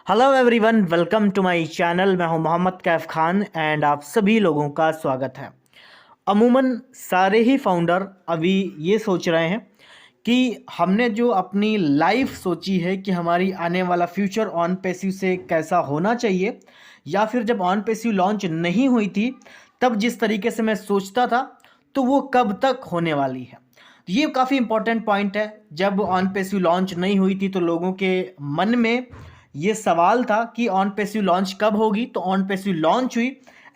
Hello everyone, welcome to my channel. मैं हूं Mohammad Kaif Khan and आप सभी लोगों का स्वागत है। अमूमन सारे ही फाउंडर अभी ये सोच रहे हैं कि हमने जो अपनी लाइफ सोची है कि हमारी आने वाला फ्यूचर ऑन पैसिव से कैसा होना चाहिए, या फिर जब ऑन पैसिव लॉन्च नहीं हुई थी तब जिस तरीके से मैं सोचता था तो वो कब तक होने वाली है। ये काफ़ी इंपॉर्टेंट पॉइंट है। जब ऑन पैसिव लॉन्च नहीं हुई थी तो लोगों के मन में ये सवाल था कि ऑन पैसिव लॉन्च कब होगी। तो ऑन पैसिव लॉन्च हुई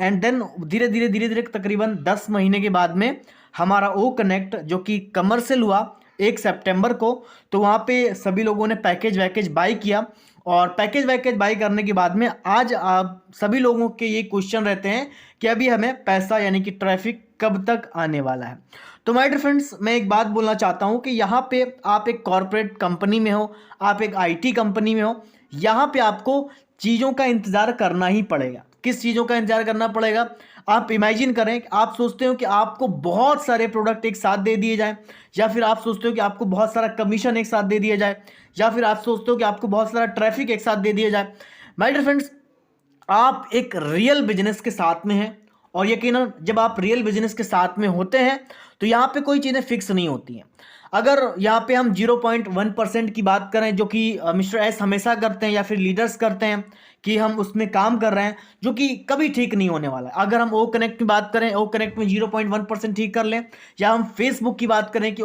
एंड देन धीरे धीरे तकरीबन 10 महीने के बाद में हमारा ओ कनेक्ट जो कि कमर्शियल हुआ 1 सितंबर को। तो वहाँ पे सभी लोगों ने पैकेज वैकेज बाई किया और पैकेज वैकेज बाई करने के बाद में आज आप सभी लोगों के ये क्वेश्चन रहते हैं कि अभी हमें पैसा यानी कि ट्रैफिक कब तक आने वाला है। तो माय डियर फ्रेंड्स, मैं एक बात बोलना चाहता हूँ कि यहाँ पे आप एक कॉरपोरेट कंपनी में हो, आप एक आईटी कंपनी में हो, यहाँ पे आपको चीज़ों का इंतज़ार करना ही पड़ेगा। किस चीज़ों का इंतज़ार करना पड़ेगा? आप इमेजिन करें, आप सोचते हो कि आपको बहुत सारे प्रोडक्ट एक साथ दे दिए जाए, या फिर आप सोचते हो कि आपको बहुत सारा कमीशन एक साथ दे दिया जाए, या फिर आप सोचते हो कि आपको बहुत सारा ट्रैफिक एक साथ दे दिया जाए। माय डियर फ्रेंड्स, आप एक रियल बिजनेस के साथ में हैं और यकीनन जब आप रियल बिजनेस के साथ में होते हैं तो यहाँ पे कोई चीज़ें फिक्स नहीं होती हैं। अगर यहाँ पे हम 0.1% की बात करें जो कि मिस्टर एस हमेशा करते हैं या फिर लीडर्स करते हैं कि हम उसमें काम कर रहे हैं, जो कि कभी ठीक नहीं होने वाला है। अगर हम ओ कनेक्ट की बात करें, ओ कनेक्ट में 0.1% ठीक कर लें, या हम फेसबुक की बात करें कि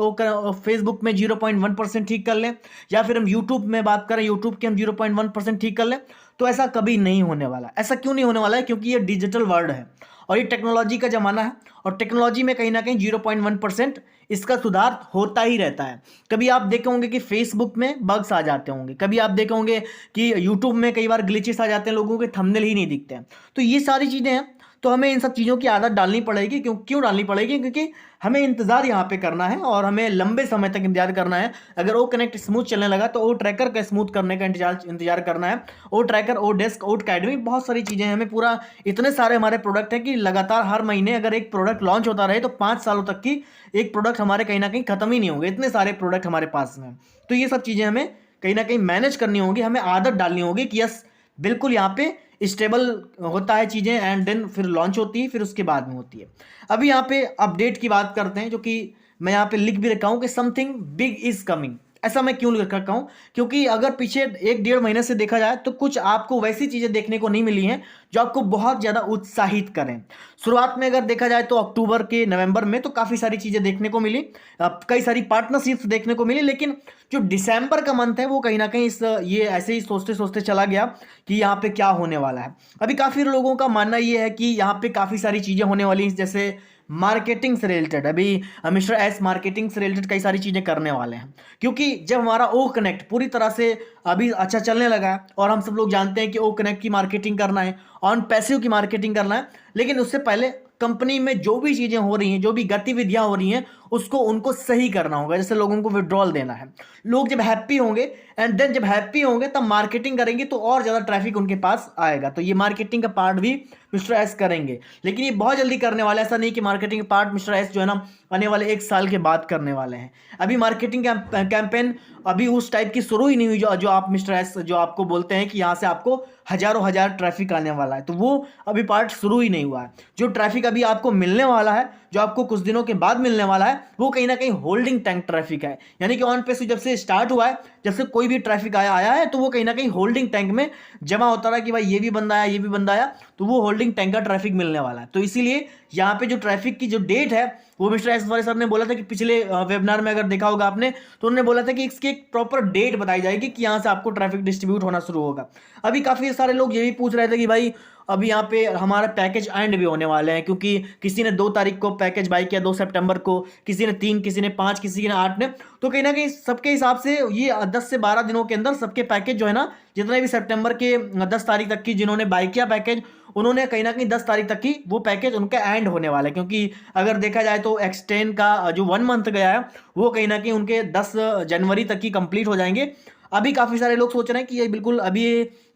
फेसबुक में 0.1% ठीक कर लें, या फिर हम यूट्यूब में बात करें, यूट्यूब के हम 0.1% ठीक कर लें, तो ऐसा कभी नहीं होने वाला। ऐसा क्यों नहीं होने वाला है? क्योंकि ये डिजिटल वर्ल्ड है और ये टेक्नोलॉजी का ज़माना है और टेक्नोलॉजी में कहीं ना कहीं 0.1% इसका सुधार होता ही रहता है। कभी आप देखे होंगे कि फेसबुक में बग्स आ जाते होंगे, कभी आप देखे होंगे कि यूट्यूब में कई बार ग्लिचेस आ जाते हैं, लोगों के थंबनेल ही नहीं दिखते हैं। तो ये सारी चीज़ें हैं, तो हमें इन सब चीज़ों की आदत डालनी पड़ेगी। क्यों डालनी पड़ेगी? क्योंकि हमें इंतज़ार यहाँ पे करना है और हमें लंबे समय तक इंतजार करना है। अगर वो कनेक्ट स्मूथ चलने लगा तो वो ट्रैकर का स्मूथ करने का इंतजार करना है। वो ट्रैकर, वो डेस्क, वो अकेडमी, बहुत सारी चीज़ें हैं। हमें पूरा इतने सारे हमारे प्रोडक्ट हैं कि लगातार हर महीने अगर एक प्रोडक्ट लॉन्च होता रहे तो 5 सालों तक की एक प्रोडक्ट हमारे कहीं ना कहीं खत्म ही नहीं होंगे। इतने सारे प्रोडक्ट हमारे पास में। तो ये सब चीज़ें हमें कहीं ना कहीं मैनेज करनी होगी, हमें आदत डालनी होगी कि यस बिल्कुल यहाँ पे स्टेबल होता है चीज़ें एंड देन फिर लॉन्च होती है, फिर उसके बाद में होती है। अभी यहाँ पे अपडेट की बात करते हैं, जो कि मैं यहाँ पे लिख भी रखा हूँ कि समथिंग बिग इज कमिंग। ऐसा मैं क्यों लिख रखा हूँ? क्योंकि अगर पीछे 1-1.5 महीने से देखा जाए तो कुछ आपको वैसी चीज़ें देखने को नहीं मिली हैं जो आपको बहुत ज़्यादा उत्साहित करें। शुरुआत में अगर देखा जाए तो अक्टूबर के नवंबर में तो काफ़ी सारी चीज़ें देखने को मिली, कई सारी पार्टनरशिप्स देखने को मिली, लेकिन जो दिसंबर का मंथ है वो कहीं ना कहीं ये ऐसे ही सोचते सोचते चला गया कि यहाँ पे क्या होने वाला है। अभी काफ़ी लोगों का मानना ये है कि यहाँ पे काफ़ी सारी चीज़ें होने वाली हैं, जैसे मार्केटिंग से रिलेटेड। अभी मिस्टर एस मार्केटिंग से रिलेटेड कई सारी चीज़ें करने वाले हैं, क्योंकि जब हमारा ओ कनेक्ट पूरी तरह से अभी अच्छा चलने लगा है और हम सब लोग जानते हैं कि ओ कनेक्ट की मार्केटिंग करना है, ऑन पैसिव की मार्केटिंग करना है, लेकिन उससे पहले कंपनी में जो भी चीज़ें हो रही हैं, जो भी गतिविधियां हो रही हैं, उसको उनको सही करना होगा। जैसे लोगों को विड्रॉल देना है, लोग जब हैप्पी होंगे एंड देन जब हैप्पी होंगे तब मार्केटिंग करेंगे तो और ज़्यादा ट्रैफिक उनके पास आएगा। तो ये मार्केटिंग का पार्ट भी मिस्टर एस करेंगे, लेकिन ये बहुत जल्दी करने वाले। ऐसा नहीं कि मार्केटिंग पार्ट मिस्टर एस जो है ना आने वाले 1 साल के बाद करने वाले हैं। अभी मार्केटिंग कैंपेन अभी उस टाइप की शुरू ही नहीं हुई जो आप मिस्टर एस जो आपको बोलते हैं कि यहाँ से आपको हजारों हजार ट्रैफिक आने वाला है, तो वो अभी पार्ट शुरू ही नहीं हुआ है। जो ट्रैफिक अभी आपको मिलने वाला है, जो आपको कुछ दिनों के बाद मिलने वाला है, वो कहीं ना कहीं होल्डिंग टैंक ट्रैफिक है। यानी कि ऑन पे जब से स्टार्ट हुआ है, जब से कोई भी ट्रैफिक आया है तो वो कहीं ना कहीं होल्डिंग टैंक में जमा होता रहा कि भाई ये भी बंदा आया, ये भी बंदा आया, तो वो होल्डिंग टैंक का ट्रैफिक मिलने वाला है। तो इसीलिए यहाँ पे जो ट्रैफिक की जो डेट है वो मिस्टर एस वाले सर ने बोला था कि पिछले वेबिनार में अगर देखा होगा आपने, तो उन्होंने बोला था कि इसकी एक प्रॉपर डेट बताई जाएगी कि यहाँ से आपको ट्रैफिक डिस्ट्रीब्यूट होना शुरू होगा। अभी काफ़ी सारे लोग ये भी पूछ रहे थे कि भाई अभी यहाँ पे हमारा पैकेज एंड भी होने वाले हैं, क्योंकि किसी ने 2 तारीख को पैकेज बाई किया, 2 सितंबर को, किसी ने 3, किसी ने 5, किसी ने 8 ने। तो कहीं ना कहीं सबके हिसाब से ये 10 से 12 दिनों के अंदर सबके पैकेज जो है ना, जितने भी सितंबर के 10 तारीख तक की जिन्होंने बाई किया पैकेज, उन्होंने कहीं ना कहीं 10 तारीख तक की वो पैकेज उनका एंड होने वाला है। क्योंकि अगर देखा जाए तो एक्सटेंड का जो 1 मंथ गया है वो कहीं ना कहीं उनके 10 जनवरी तक की कंप्लीट हो जाएंगे। अभी काफ़ी सारे लोग सोच रहे हैं कि ये बिल्कुल अभी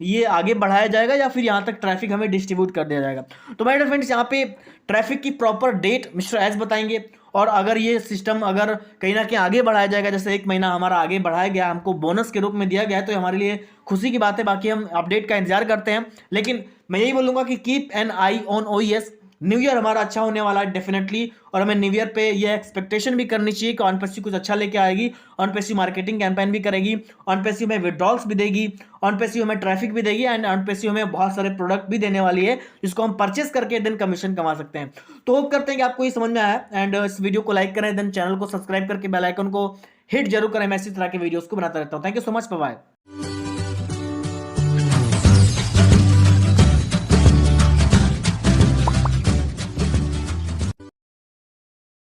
ये आगे बढ़ाया जाएगा या फिर यहाँ तक ट्रैफिक हमें डिस्ट्रीब्यूट कर दिया जाएगा। तो माय डियर फ्रेंड्स, यहाँ पे ट्रैफिक की प्रॉपर डेट मिस्टर एस बताएंगे और अगर ये सिस्टम अगर कहीं ना कहीं आगे बढ़ाया जाएगा, जैसे 1 महीना हमारा आगे बढ़ाया गया, हमको बोनस के रूप में दिया गया है, तो हमारे लिए खुशी की बात है। बाकी हम अपडेट का इंतजार करते हैं। लेकिन मैं यही बोलूंगा कि keep an I on ओईएस। New year हमारा अच्छा होने वाला है डेफिनेटली, और हमें न्यू ईयर पे ये एक्सपेक्टेशन भी करनी चाहिए कि ऑनपेसी कुछ अच्छा लेके आएगी, ऑनपेसी मार्केटिंग कैंपेन भी करेगी, ऑनपेसी हमें विड्रॉल्स भी देगी, ऑनपेसी हमें ट्रैफिक भी देगी, एंड ऑनपेसी हमें बहुत सारे प्रोडक्ट भी देने वाली है जिसको हम परचेस करके देन कमीशन कमा सकते हैं। तो होप करते हैं कि आपको ये समझ में आया, एंड इस वीडियो को लाइक करें, देन चैनल को सब्सक्राइब करके बेल आइकन को हिट जरूर करें। मैं इसी तरह के वीडियोस को बनाता रहता हूँ। Thank you so much, bye.